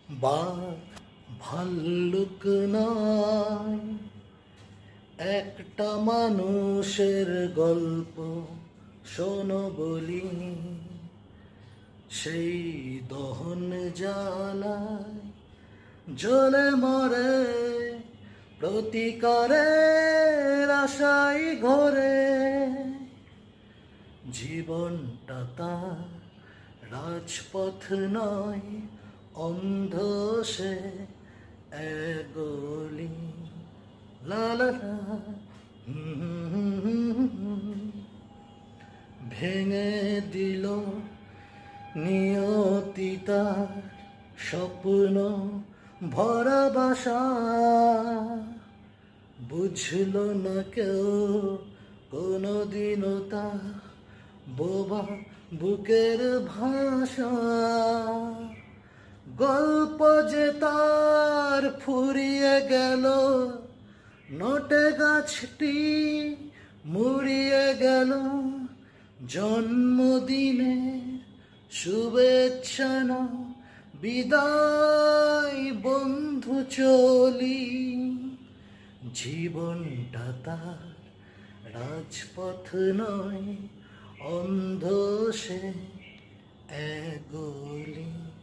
বাঘ ভাল্লুক নয়, একটা মানুষের গল্প শোনো বলি। সেই দহন জ্বালায় জ্বলে মরে, প্রতিকারের আশায় ঘরে। জীবনটা তার রাজপথ নয়, অন্ধ সে এক গলি। লা লা লা। ভেঙে দিল নিয়তি তার স্বপ্ন ভরা বাসা। বুঝলো না কেউ কোনোদিনও তা বোবা বুকের ভাষা। গল্প যে তার ফুরিয়ে গেল, নোটে গাছটি মুড়িয়ে গেল। জন্মদিনে শুভেচ্ছা না, বিদায় বন্ধু চলি। জীবনটা তার রাজপথ নয়, অন্ধ সে এক গলি।